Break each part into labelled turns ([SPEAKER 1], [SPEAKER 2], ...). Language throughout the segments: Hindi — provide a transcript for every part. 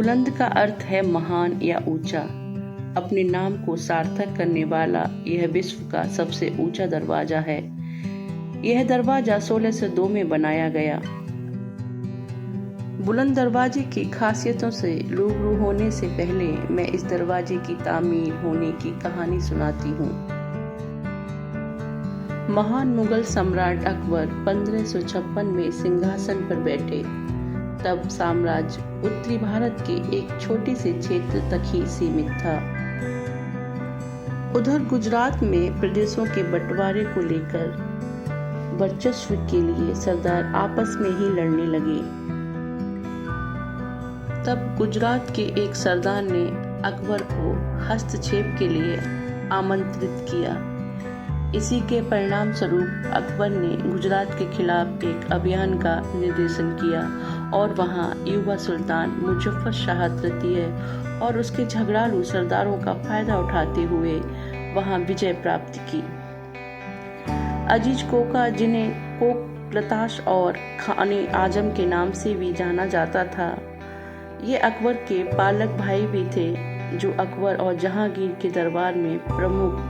[SPEAKER 1] बुलंद का अर्थ है महान या ऊंचा। अपने नाम को सार्थक करने वाला यह विश्व का सबसे ऊंचा दरवाजा है। यह दरवाजा 1602 में बनाया गया। बुलंद दरवाजे की खासियतों से रूबरू होने से पहले मैं इस दरवाजे की तामीर होने की कहानी सुनाती हूँ। महान मुगल सम्राट अकबर 1556 में सिंहासन पर बैठे। तब साम्राज्य उत्तरी भारत के एक छोटे से क्षेत्र तक ही सीमित था। उधर गुजरात में प्रदेशों के बंटवारे को लेकर वर्चस्व के लिए सरदार आपस में ही लड़ने लगे। तब गुजरात के एक सरदार ने अकबर को हस्तक्षेप के लिए आमंत्रित किया। इसी के परिणाम स्वरूप अकबर ने गुजरात के खिलाफ एक अभियान का निर्देशन किया और वहां युवा सुल्तान मुजफ्फर शाह तृतीय और उसके झगड़ालू सरदारों का फायदा उठाते हुए वहां विजय प्राप्त की। अजीज कोका, जिन्हें कोक लताश और खाने आजम के नाम से भी जाना जाता था, ये अकबर के पालक भाई भी थे, जो अकबर और जहांगीर के दरबार में प्रमुख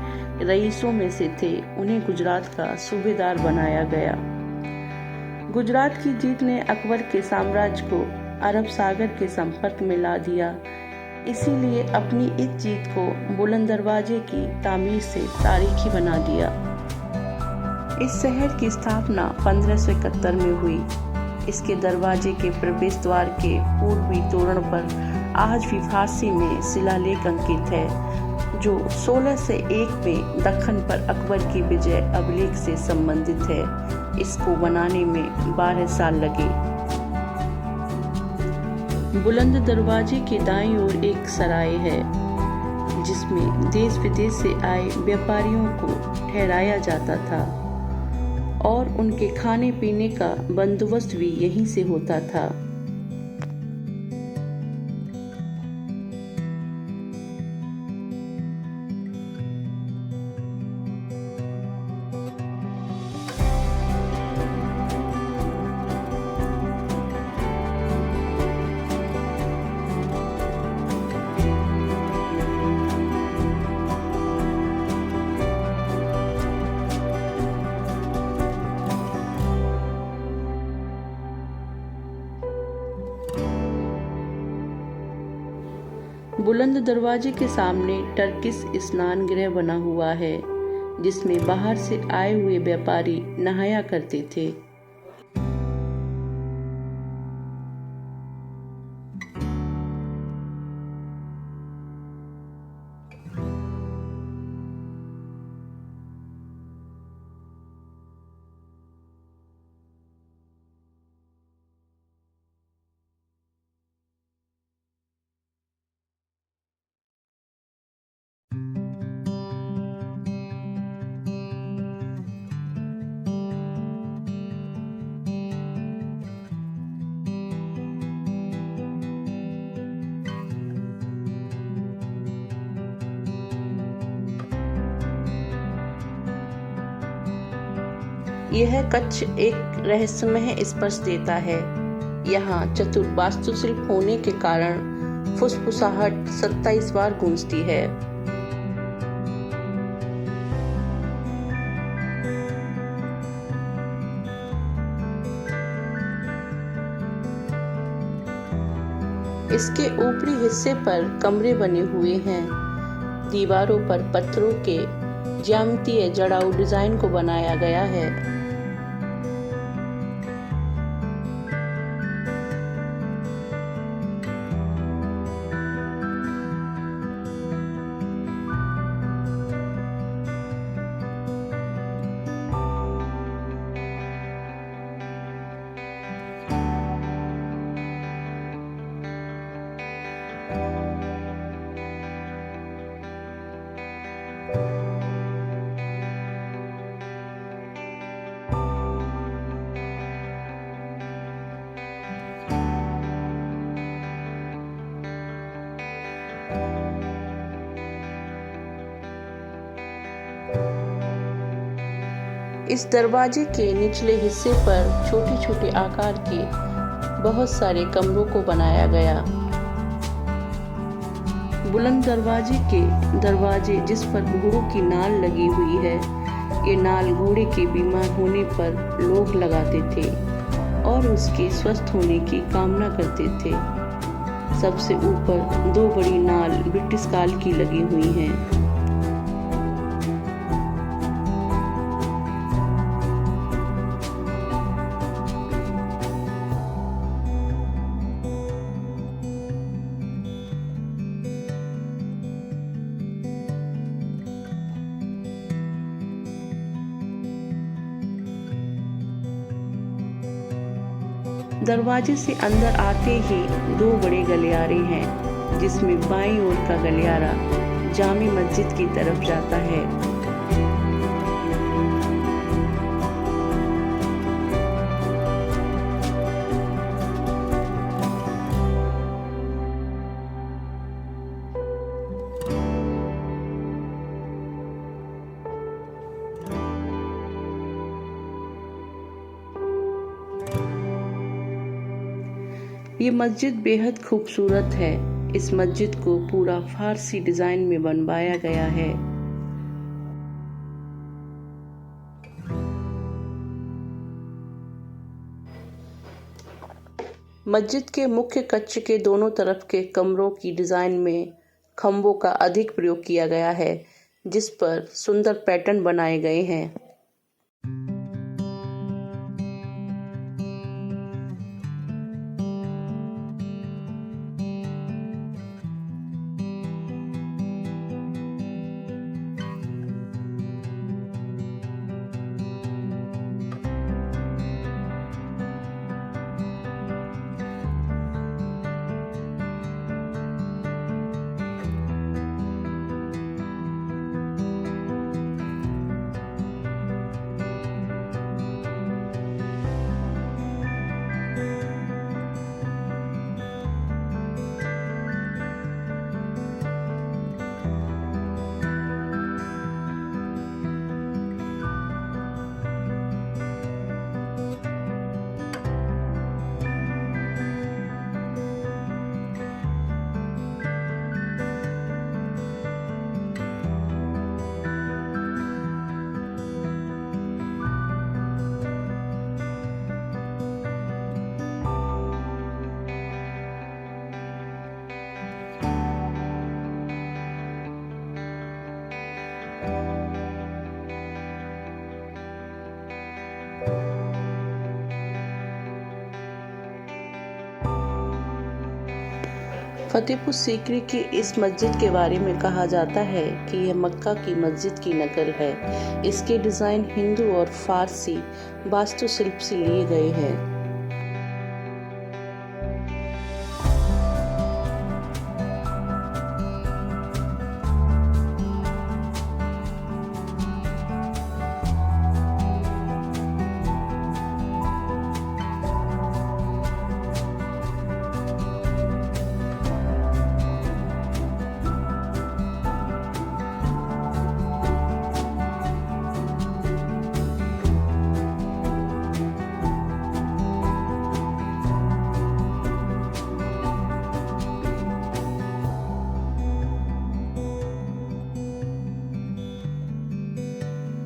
[SPEAKER 1] रईसों में से थे। उन्हें गुजरात का सूबेदार बनाया गया। गुजरात की जीत ने अकबर के साम्राज्य को अरब सागर के संपर्क में ला दिया। इसीलिए अपनी इस जीत को बुलंद दरवाजे की तामीर से तारीखी बना दिया। इस शहर की स्थापना 1571 में हुई। इसके दरवाजे के प्रवेश द्वार के पूर्वी तोरण पर आज भी फारसी में शिलालेख अंकित है, जो 1601 में दक्खन पर अकबर की विजय अभिलेख से संबंधित है। इसको बनाने में 12 साल लगे। बुलंद दरवाजे के दाईं ओर एक सराय है, जिसमें देश विदेश से आए व्यापारियों को ठहराया जाता था और उनके खाने पीने का बंदोबस्त भी यहीं से होता था। बुलंद दरवाजे के सामने टर्किश स्नान गृह बना हुआ है, जिसमें बाहर से आए हुए व्यापारी नहाया करते थे। यह कक्ष एक रहस्यमय स्पर्श देता है। यहाँ चतुर वास्तुशिल्प होने के कारण फुसफुसाहट 27 बार गूंजती है। इसके ऊपरी हिस्से पर कमरे बने हुए हैं। दीवारों पर पत्थरों के ज्यामितीय जड़ाऊ डिजाइन को बनाया गया है। इस दरवाजे के निचले हिस्से पर छोटे छोटे आकार के बहुत सारे कमरों को बनाया गया। बुलंद दरवाजे जिस पर घोड़ों की नाल लगी हुई है। ये नाल घोड़े के बीमार होने पर लोग लगाते थे और उसके स्वस्थ होने की कामना करते थे। सबसे ऊपर 2 बड़ी नाल ब्रिटिश काल की लगी हुई हैं। दरवाजे से अंदर आते ही 2 बड़े गलियारे हैं, जिसमें बाईं ओर का गलियारा जामी मस्जिद की तरफ जाता है। ये मस्जिद बेहद खूबसूरत है। इस मस्जिद को पूरा फारसी डिजाइन में बनवाया गया है। मस्जिद के मुख्य कक्ष के दोनों तरफ के कमरों की डिजाइन में खंभों का अधिक प्रयोग किया गया है, जिस पर सुंदर पैटर्न बनाए गए हैं। फतेहपुर सीकरी की इस मस्जिद के बारे में कहा जाता है कि यह मक्का की मस्जिद की नकल है। इसके डिज़ाइन हिंदू और फारसी वास्तुशिल्प से लिए गए हैं।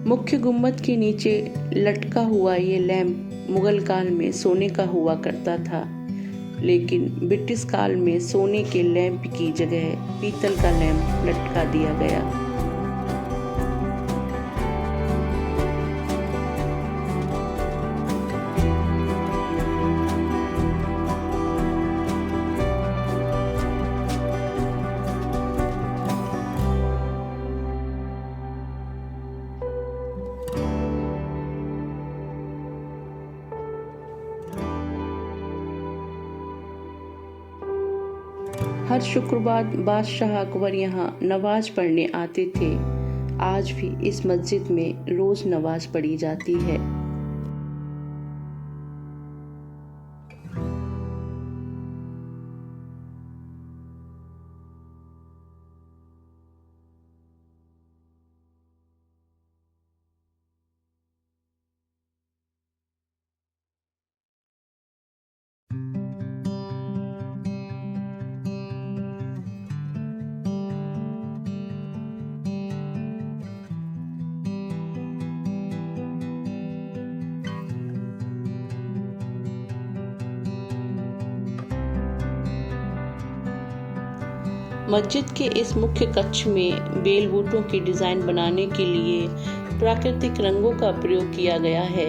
[SPEAKER 1] मुख्य गुम्बद के नीचे लटका हुआ ये लैंप मुगल काल में सोने का हुआ करता था, लेकिन ब्रिटिश काल में सोने के लैंप की जगह पीतल का लैंप लटका दिया गया। हर शुक्रवार बादशाह अकबर यहाँ नमाज पढ़ने आते थे। आज भी इस मस्जिद में रोज नमाज पढ़ी जाती है। मस्जिद के इस मुख्य कक्ष में बेल बूटों की डिजाइन बनाने के लिए प्राकृतिक रंगों का प्रयोग किया गया है।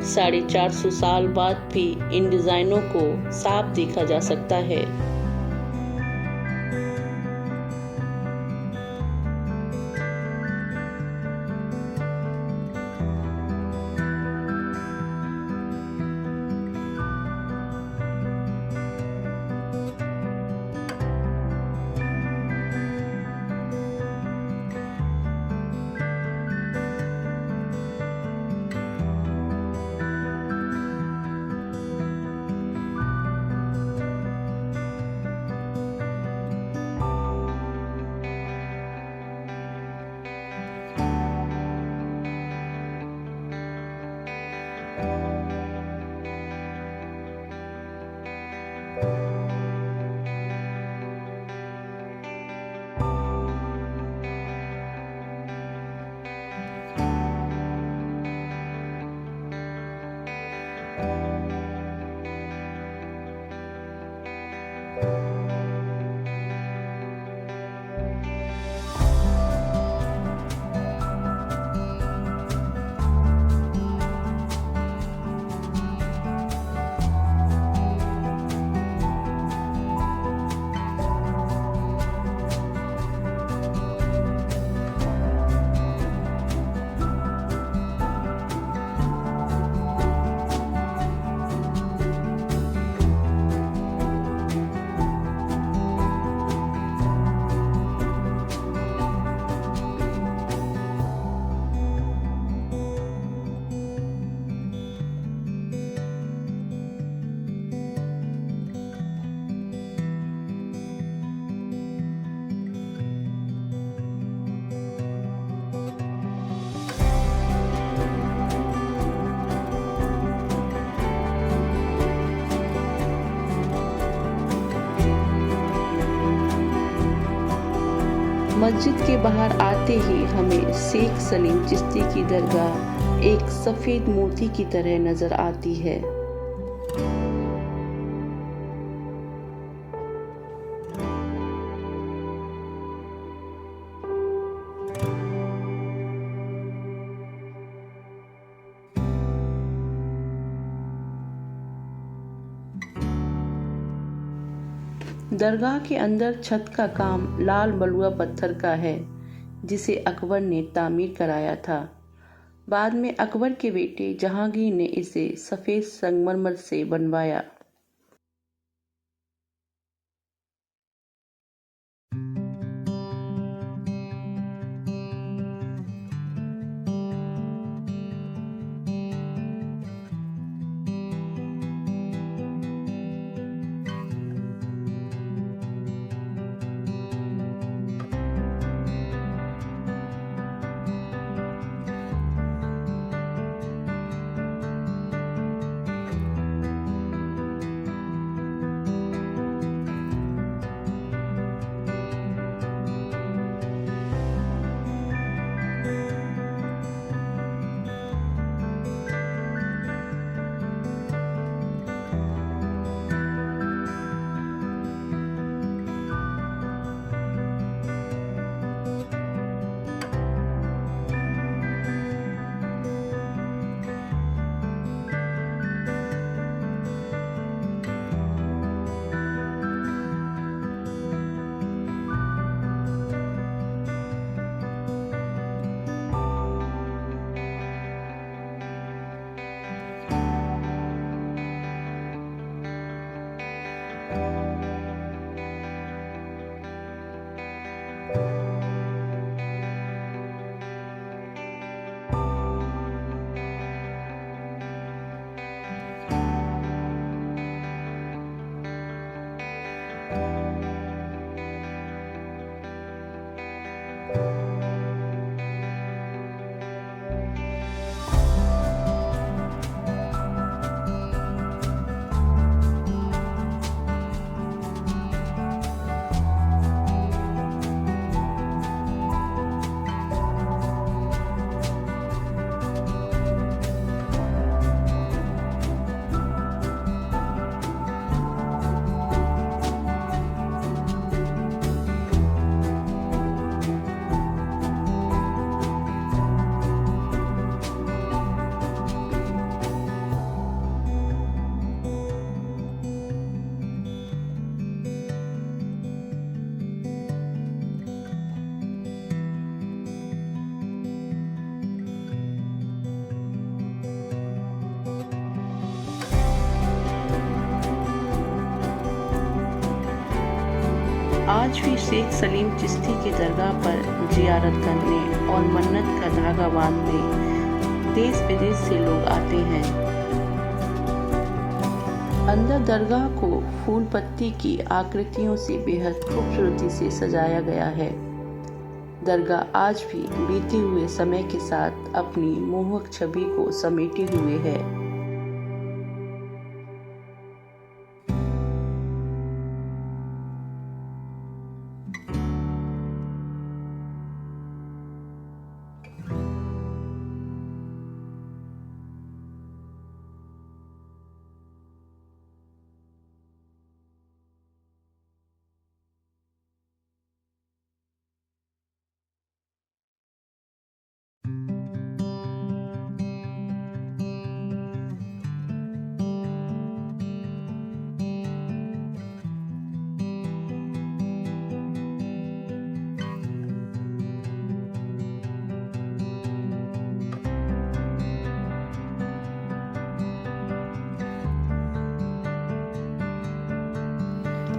[SPEAKER 1] 450 साल बाद भी इन डिजाइनों को साफ देखा जा सकता है। मस्जिद के बाहर आते ही हमें शेख सलीम चिश्ती की दरगाह एक सफेद मोती की तरह नजर आती है। दरगाह के अंदर छत का काम लाल बलुआ पत्थर का है, जिसे अकबर ने तामीर कराया था। बाद में अकबर के बेटे जहांगीर ने इसे सफ़ेद संगमरमर से बनवाया। आज भी शेख सलीम चिश्ती की दरगाह पर जियारत करने और मन्नत का धागा बांधने देश विदेश से लोग आते हैं। अंदर दरगाह को फूल पत्ती की आकृतियों से बेहद खूबसूरती से सजाया गया है। दरगाह आज भी बीते हुए समय के साथ अपनी मोहक छवि को समेटे हुए है।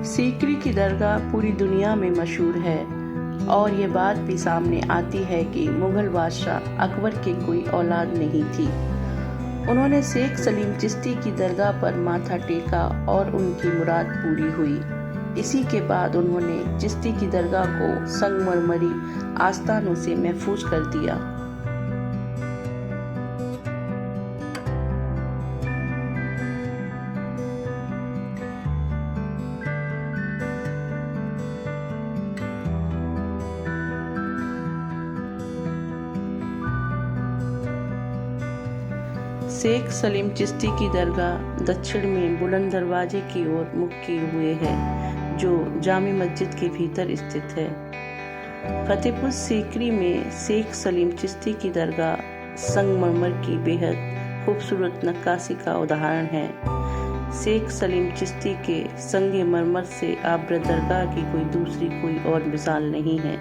[SPEAKER 1] सीकरी की दरगाह पूरी दुनिया में मशहूर है और ये बात भी सामने आती है कि मुगल बादशाह अकबर की कोई औलाद नहीं थी। उन्होंने शेख सलीम चिश्ती की दरगाह पर माथा टेका और उनकी मुराद पूरी हुई। इसी के बाद उन्होंने चिश्ती की दरगाह को संगमरमरी आस्तानों से महफूज कर दिया। शेख सलीम चिश्ती की दरगाह दक्षिण में बुलंद दरवाजे की ओर मुख किए हुए है, जो जामी मस्जिद के भीतर स्थित है। फतेहपुर सीकरी में शेख सलीम चिश्ती की दरगाह संगमरमर की बेहद खूबसूरत नक्काशी का उदाहरण है। शेख सलीम चिश्ती के संगमरमर से आवृत दरगाह की कोई और मिसाल नहीं है।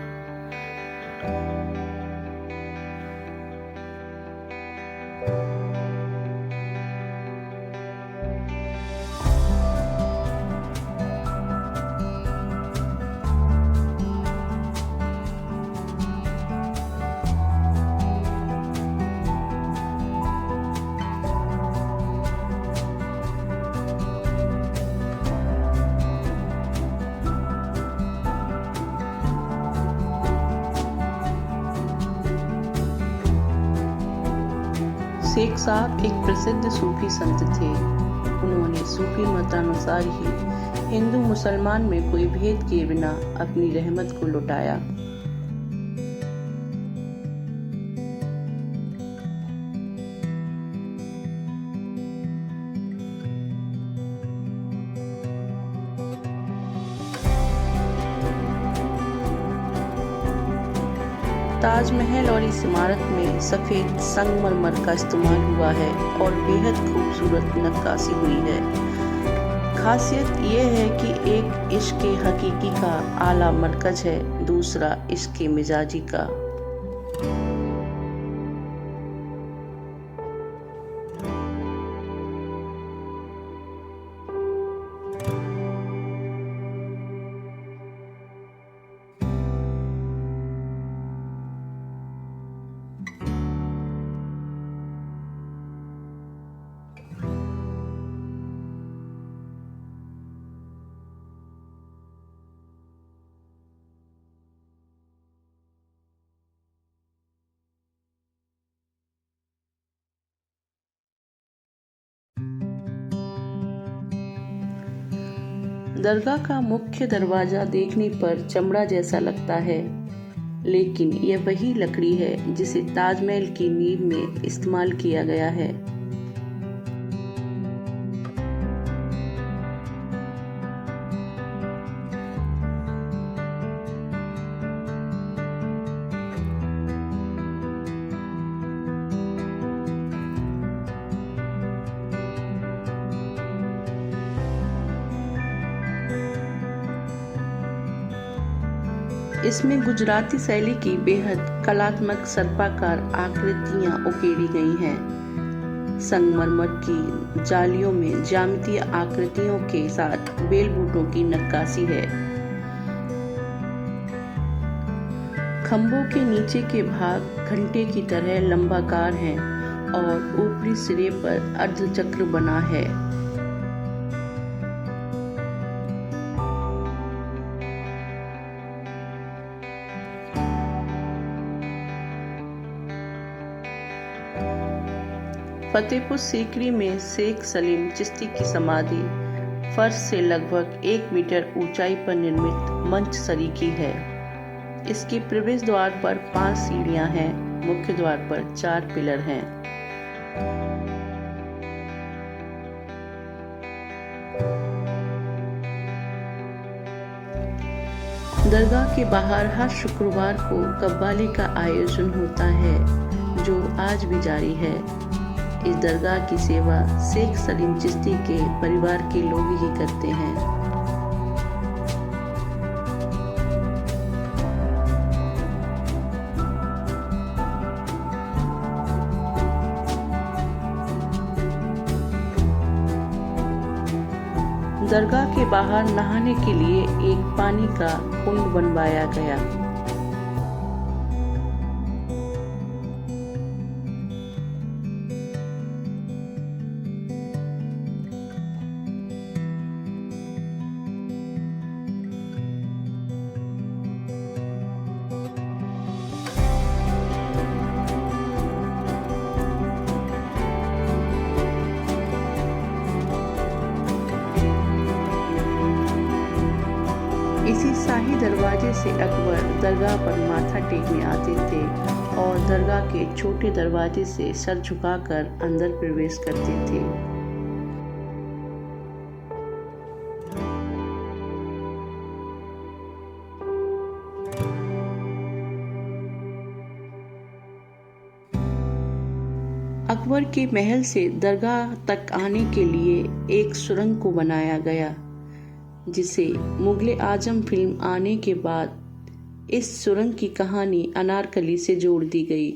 [SPEAKER 1] शेख साहब एक प्रसिद्ध सूफी संत थे। उन्होंने सूफी मतानुसार ही हिंदू मुसलमान में कोई भेद किए बिना अपनी रहमत को लुटाया। ताजमहल और इस इमारत में सफ़ेद संगमरमर का इस्तेमाल हुआ है और बेहद खूबसूरत नक्काशी हुई है। खासियत यह है कि एक इश्क़ हकीकी का आला मरकज है, दूसरा इश्क़ मिजाजी का। दरगाह का मुख्य दरवाजा देखने पर चमड़ा जैसा लगता है, लेकिन यह वही लकड़ी है जिसे ताजमहल की नींव में इस्तेमाल किया गया है। इसमें गुजराती शैली की बेहद कलात्मक सर्पाकार आकृतियां उकेरी गई हैं। संगमरमर की जालियों में ज्यामितीय आकृतियों के साथ बेल बूटों की नक्काशी है। खंभों के नीचे के भाग घंटे की तरह लंबाकार हैं और ऊपरी सिरे पर अर्धचक्र बना है। फतेहपुर सीकरी में शेख सलीम चिश्ती की समाधि फर्श से लगभग 1 मीटर ऊंचाई पर निर्मित मंच सरीखी है। इसके प्रवेश द्वार पर 5 सीढ़ियां हैं। मुख्य द्वार पर 4 पिलर हैं। दरगाह के बाहर हर शुक्रवार को कव्वाली का आयोजन होता है, जो आज भी जारी है। इस दरगाह की सेवा शेख सलीम चिश्ती के परिवार के लोग ही करते हैं। दरगाह के बाहर नहाने के लिए एक पानी का कुंड बनवाया गया। इसी शाही दरवाजे से अकबर दरगाह पर माथा टेकने आते थे और दरगाह के छोटे दरवाजे से सर झुकाकर अंदर प्रवेश करते थे। अकबर के महल से दरगाह तक आने के लिए एक सुरंग को बनाया गया, जिसे मुगले आजम फिल्म आने के बाद इस सुरंग की कहानी अनारकली से जोड़ दी गई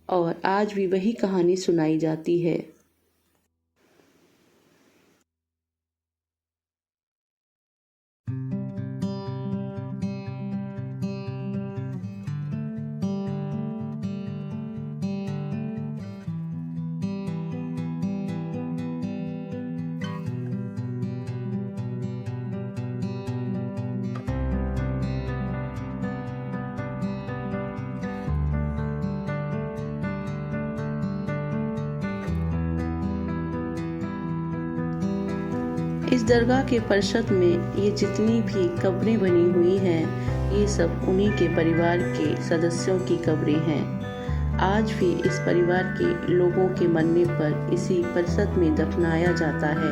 [SPEAKER 1] और आज भी वही कहानी सुनाई जाती है। इस दरगाह के परिसर में ये जितनी भी कब्रें बनी हुई हैं, ये सब उन्हीं के परिवार के सदस्यों की कब्रें हैं। आज भी इस परिवार के लोगों के मरने पर इसी परिसर में दफनाया जाता है।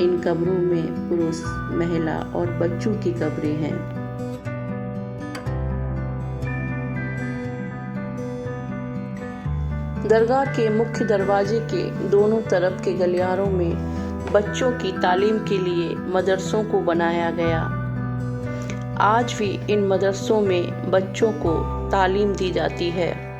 [SPEAKER 1] इन कब्रों में पुरुष, महिला और बच्चों की कब्रें हैं। दरगाह के मुख्य दरवाजे के दोनों तरफ के गलियारों में बच्चों की तालीम के लिए मदरसों को बनाया गया। आज भी इन मदरसों में बच्चों को तालीम दी जाती है।